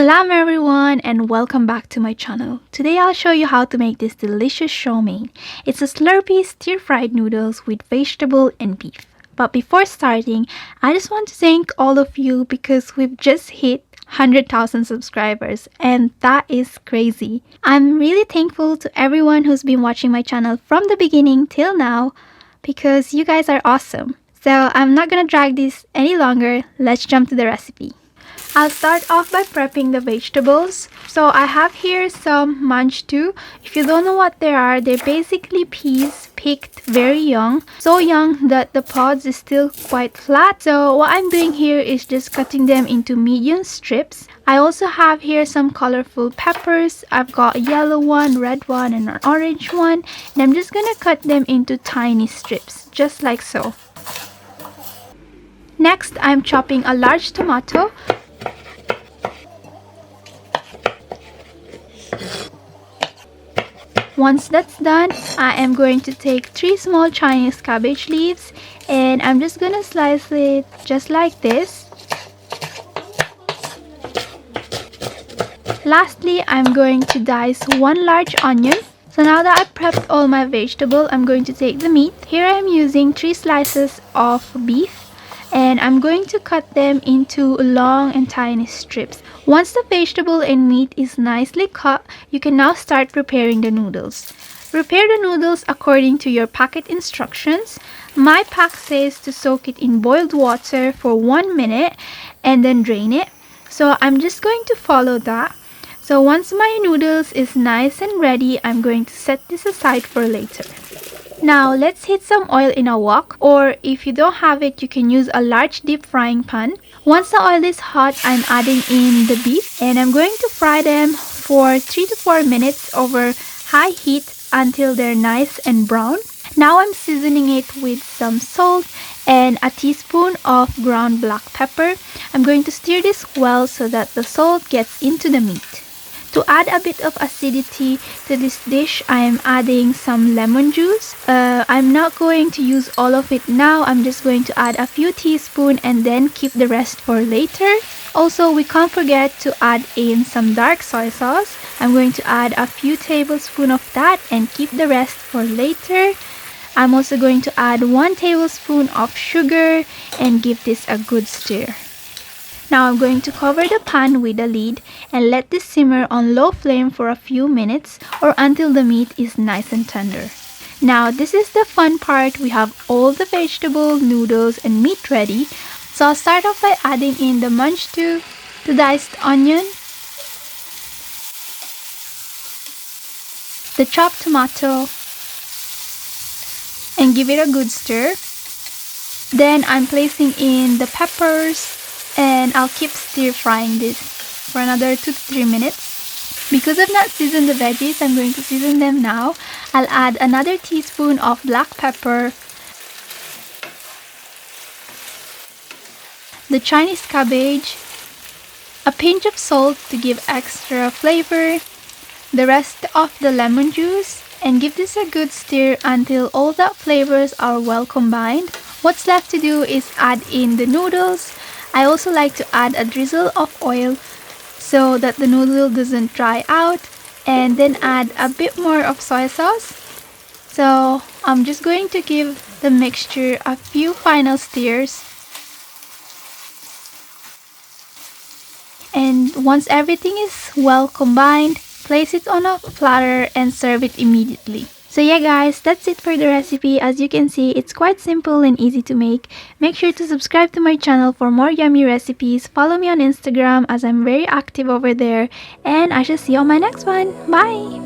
Salam everyone and welcome back to my channel. Today I'll show you how to make this delicious chow mein. It's a slurpy stir-fried noodles with vegetable and beef. But before starting, I just want to thank all of you because we've just hit 100,000 subscribers and that is crazy. I'm really thankful to everyone who's been watching my channel from the beginning till now because you guys are awesome. So I'm not gonna drag this any longer. Let's jump to the recipe. I'll start off by prepping the vegetables. So I have here some manchtu. If you don't know what they are, they're basically peas picked very young. So young that the pods is still quite flat. So what I'm doing here is just cutting them into medium strips. I also have here some colorful peppers. I've got a yellow one, red one, and an orange one. And I'm just gonna cut them into tiny strips, just like so. Next, I'm chopping a large tomato. Once that's done, I am going to take 3 small Chinese cabbage leaves and I'm just gonna slice it just like this. Lastly, I'm going to dice 1 large onion. So now that I've prepped all my vegetable, I'm going to take the meat. Here I'm using 3 slices of beef and I'm going to cut them into long and tiny strips. Once the vegetable and meat is nicely cut, you can now start preparing the noodles. Prepare the noodles according to your packet instructions. My pack says to soak it in boiled water for 1 minute and then drain it. So I'm just going to follow that. So once my noodles is nice and ready, I'm going to set this aside for later. Now let's heat some oil in a wok, or if you don't have it, you can use a large deep frying pan. Once the oil is hot, I'm adding in the beef and I'm going to fry them for 3 to 4 minutes over high heat until they're nice and brown. Now I'm seasoning it with some salt and a teaspoon of ground black pepper. I'm going to stir this well so that the salt gets into the meat. To add a bit of acidity to this dish, I am adding some lemon juice. I'm not going to use all of it now. I'm just going to add a few teaspoons and then keep the rest for later. Also, we can't forget to add in some dark soy sauce. I'm going to add a few tablespoons of that and keep the rest for later. I'm also going to add 1 tablespoon of sugar and give this a good stir. Now I'm going to cover the pan with a lid and let this simmer on low flame for a few minutes or until the meat is nice and tender. Now this is the fun part. We have all the vegetable, noodles and meat ready. So I'll start off by adding in the manchtu, the diced onion, the chopped tomato and give it a good stir. Then I'm placing in the peppers and I'll keep stir frying this for another 2 to 3 minutes. Because I've not seasoned the veggies, I'm going to season them now. I'll add another teaspoon of black pepper, the Chinese cabbage, a pinch of salt to give extra flavor, the rest of the lemon juice, and give this a good stir until all the flavors are well combined. What's left to do is add in the noodles. I also like to add a drizzle of oil so that the noodle doesn't dry out, and then add a bit more of soy sauce. So I'm just going to give the mixture a few final stirs. And once everything is well combined, place it on a platter and serve it immediately. So yeah guys, that's it for the recipe. As you can see, it's quite simple and easy to make. Make sure to subscribe to my channel for more yummy recipes. Follow me on Instagram as I'm very active over there. And I shall see you on my next one. Bye!